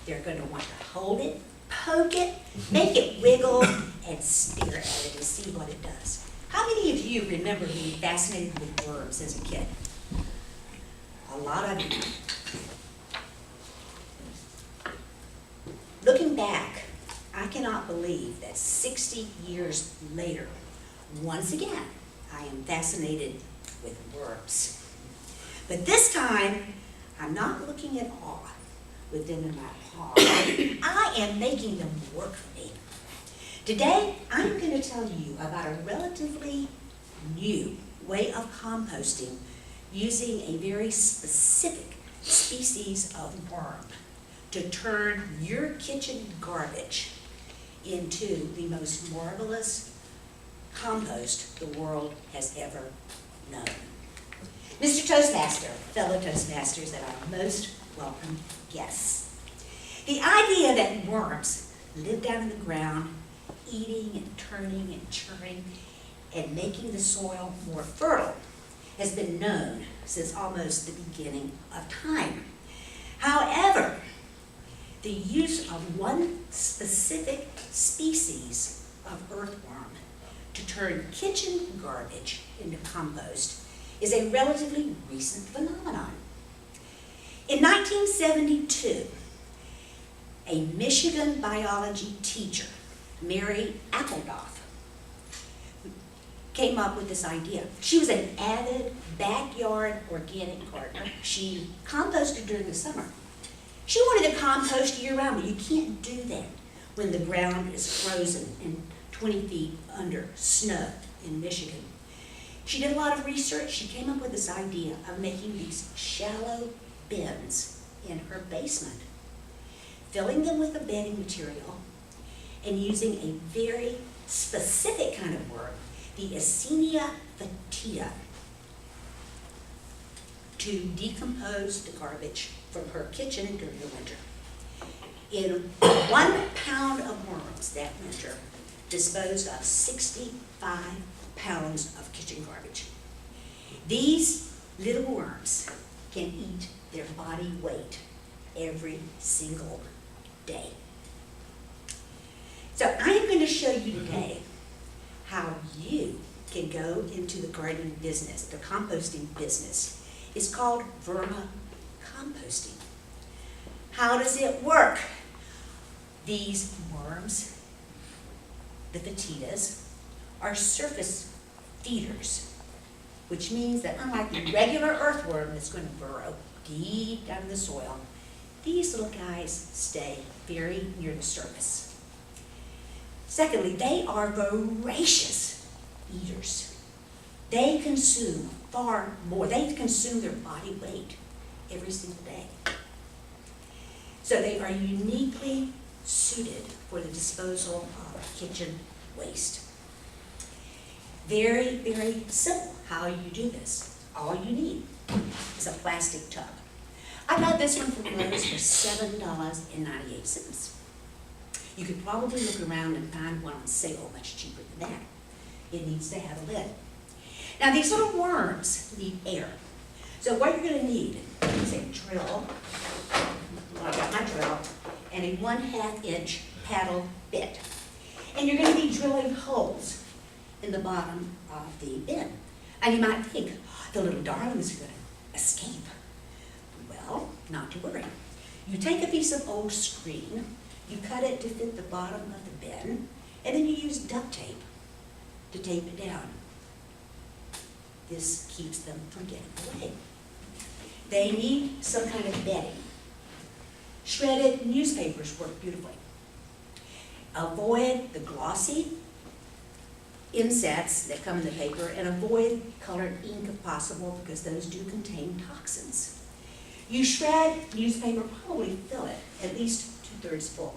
They're going to want to hold it, poke it, make it wiggle, and stare at it to see what it does. How many of you remember being fascinated with worms as a kid? A lot of you. Looking back, I cannot believe that 60 years later, once again, I am fascinated with worms. But this time, I'm not looking at awe with them in my paw. I am making them work for me. Today, I'm going to tell you about a relatively new way of composting using a very specific species of worm to turn your kitchen garbage into the most marvelous compost the world has ever known. Mr. Toastmaster, fellow Toastmasters, and our most welcome guests. The idea that worms live down in the ground, eating and turning and churning and making the soil more fertile has been known since almost the beginning of time. However, the use of one specific species of earthworm to turn kitchen garbage into compost is a relatively recent phenomenon. In 1972, a Michigan biology teacher, Mary Appledoff, came up with this idea. She was an avid backyard organic gardener. She composted during the summer. She wanted to compost year-round, but you can't do that when the ground is frozen and 20 feet under snow in Michigan. She did a lot of research. She came up with this idea of making these shallow bins in her basement, filling them with the bedding material, and using a very specific kind of worm, the Eisenia fetida, to decompose the garbage from her kitchen during the winter. In 1 pound of worms that winter, disposed of 65 pounds of kitchen garbage. These little worms can eat their body weight every single day. So I am going to show you today how you can go into the gardening business, the composting business. It's called vermicomposting. How does it work? These worms, the fetidas, are surface feeders, which means that unlike the regular earthworm that's going to burrow deep down in the soil, these little guys stay very near the surface. Secondly, they are voracious eaters. They consume far more. They consume their body weight every single day. So they are uniquely suited for the disposal of kitchen waste. Very, very simple how you do this. All you need is a plastic tub. I got this one from Lowe's for $7.98. You could probably look around and find one on sale much cheaper than that. It needs to have a lid. Now these little worms need air. So what you're going to need is a drill. Well, I got my drill and a 1/2 inch paddle bit. And you're going to be drilling holes in the bottom of the bin. And you might think, oh, the little darlings are going to escape. Well, not to worry. You take a piece of old screen, you cut it to fit the bottom of the bin, and then you use duct tape to tape it down. This keeps them from getting away. They need some kind of bedding. Shredded newspapers work beautifully. Avoid the glossy insets that come in the paper and avoid colored ink if possible because those do contain toxins. You shred newspaper, probably fill it at least 2/3 full.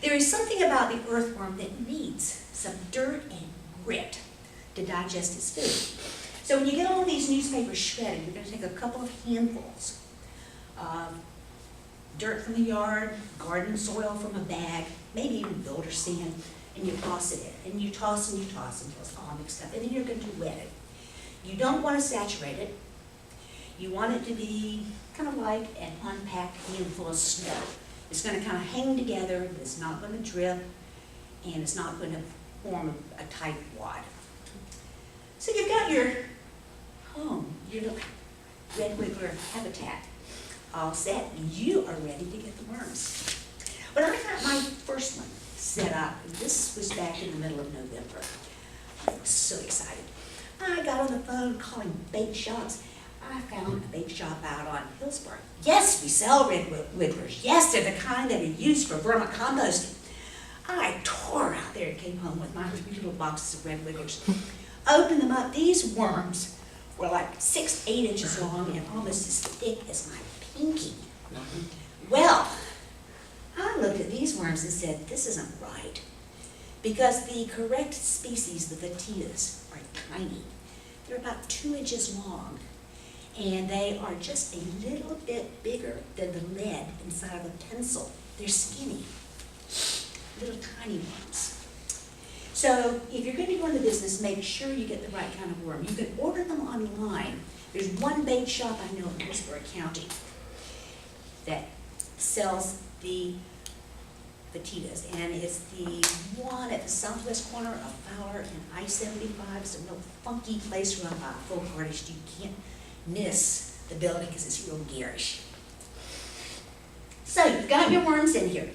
There is something about the earthworm that needs some dirt and grit to digest its food. So when you get all these newspapers shredded, you're going to take a couple of handfuls of dirt from the yard, garden soil from a bag, maybe even builder sand, and you toss it in. And you toss and you toss until it's all mixed up. And then you're going to wet it. You don't want to saturate it. You want it to be kind of like an unpacked handful of snow. It's going to kind of hang together, but it's not going to drip, and it's not going to form a tight wad. So you've got your home, your little red wiggler habitat all set. You are ready to get the worms. When I got my first one set up, this was back in the middle of November. I was so excited. I got on the phone calling bait shops. I found a bait shop out on Hillsborough. Yes, we sell red wigglers. Yes, they're the kind that are used for vermicomposting. I tore out there and came home with my little boxes of red wigglers. Opened them up. These worms were like 6, 8 inches long and almost as thick as my pinky. Well, I looked at these worms and said, this isn't right. Because the correct species, the Vatitas, are tiny. They're about 2 inches long. And they are just a little bit bigger than the lead inside of a pencil. They're skinny, little tiny worms. So if you're going to go into business, make sure you get the right kind of worm. You can order them online. There's one bait shop I know in Hillsborough County that sells the Vatitas, and it's the one at the southwest corner of Fowler and I-75. It's a real funky place run by a folk artist. You can't miss the building because it's real garish. So you've got your worms in here.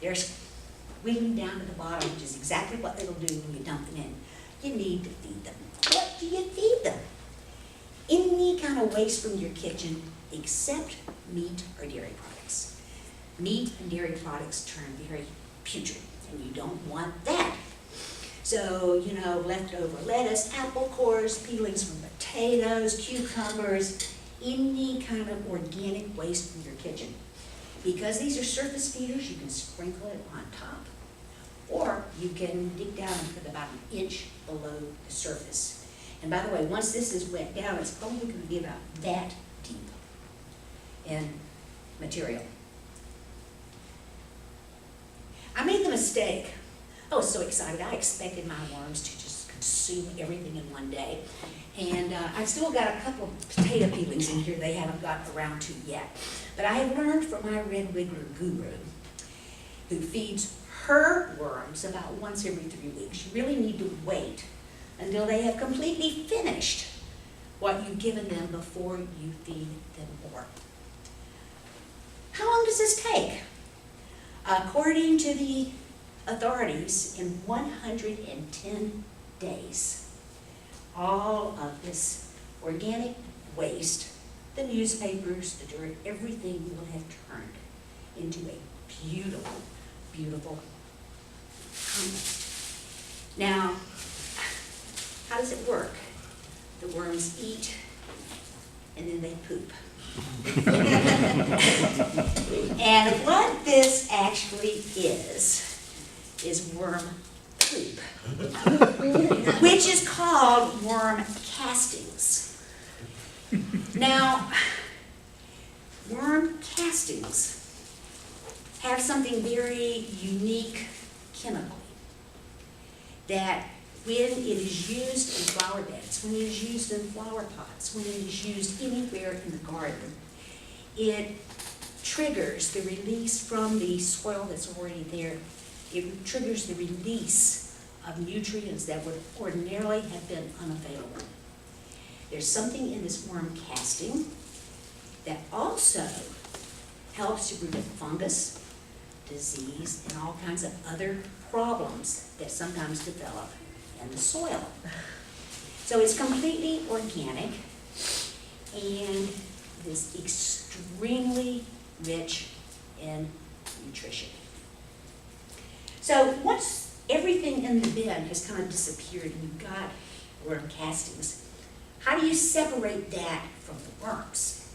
They're wiggling down to the bottom, which is exactly what it'll do when you dump them in. You need to feed them. What do you feed them? Any kind of waste from your kitchen except meat or dairy products. Meat and dairy products turn very putrid, and you don't want that. So, you know, leftover lettuce, apple cores, peelings from potatoes, cucumbers, any kind of organic waste from your kitchen. Because these are surface feeders, you can sprinkle it on top, or you can dig down and put about 1 inch below the surface. And by the way, once this is wet down, it's probably going to be about that deep in material. I made the mistake. I was so excited. I expected my worms to just consume everything in one day. And I've still got a couple of potato peelings in here they haven't got around to yet. But I have learned from my red wiggler guru, who feeds her worms about once every 3 weeks. You really need to wait until they have completely finished what you've given them before you feed them more. How long does this take? According to the authorities, in 110 days, all of this organic waste, the newspapers, the dirt, everything will have turned into a beautiful, beautiful compost. Now, how does it work? The worms eat and then they poop. And what this actually is worm poop, which is called worm castings. Now, worm castings have something very unique chemically that when it is used in flower beds, when it is used in flower pots, when it is used anywhere in the garden, it triggers the release from the soil that's already there. It triggers the release of nutrients that would ordinarily have been unavailable. There's something in this worm casting that also helps to prevent fungus, disease, and all kinds of other problems that sometimes develop in the soil. So it's completely organic and it is extremely rich in nutrition. So once everything in the bin has kind of disappeared and you've got worm castings, how do you separate that from the worms?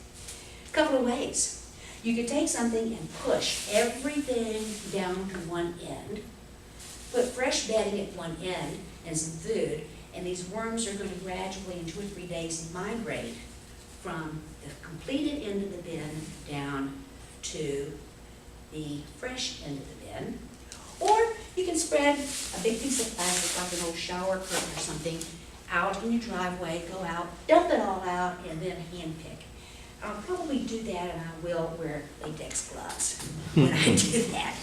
A couple of ways. You could take something and push everything down to one end, put fresh bedding at one end and some food, and these worms are going to gradually, in 2 or 3 days, migrate from the completed end of the bin down to the fresh end of the bin. Or you can spread a big piece of plastic, like an old shower curtain or something, out in your driveway, go out, dump it all out, and then hand pick. I'll probably do that, and I will wear latex gloves when I do that.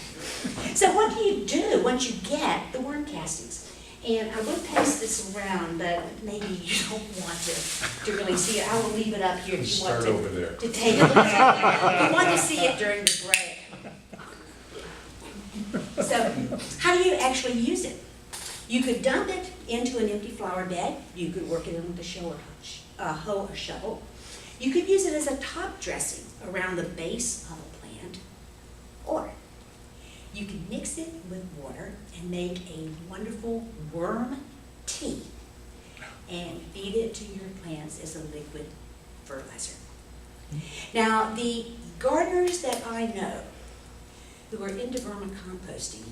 So what do you do once you get the worm castings? And I would pass this around, but maybe you don't want to really see it. I will leave it up here if you want Start over there. to take a look at it. You want to see it during the break. So how do you actually use it? You could dump it into an empty flower bed. You could work it in with a hoe or shovel. You could use it as a top dressing around the base of a plant, or you can mix it with water and make a wonderful worm tea and feed it to your plants as a liquid fertilizer. Now, the gardeners that I know who are into vermicomposting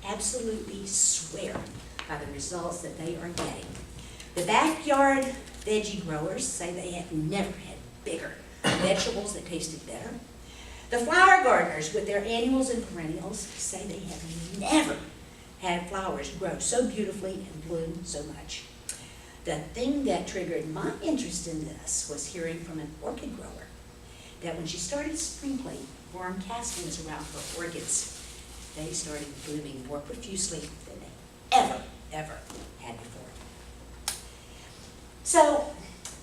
absolutely swear by the results that they are getting. The backyard veggie growers say they have never had bigger vegetables that tasted better. The flower gardeners with their annuals and perennials say they have never had flowers grow so beautifully and bloom so much. The thing that triggered my interest in this was hearing from an orchid grower that when she started sprinkling worm castings around her orchids, they started blooming more profusely than they ever had before. So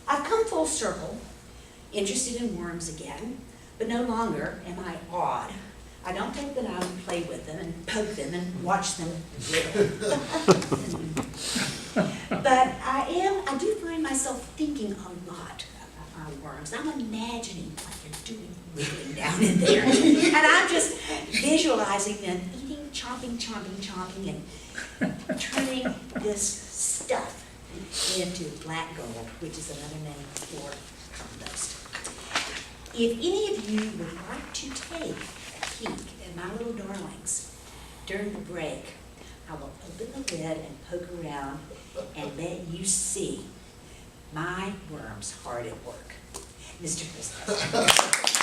I've come full circle, interested in worms again, but no longer am I awed. I don't take them out and play with them and poke them and watch them grow. But I do find myself thinking a lot about worms. I'm imagining what they're doing wiggling down in there. And I'm just visualizing them eating, chomping, and turning this stuff into black gold, which is another name for compost. If any of you would like to take a peek at my little darlings during the break, I will open the lid and poke around and let you see my worms hard at work. Mr. President.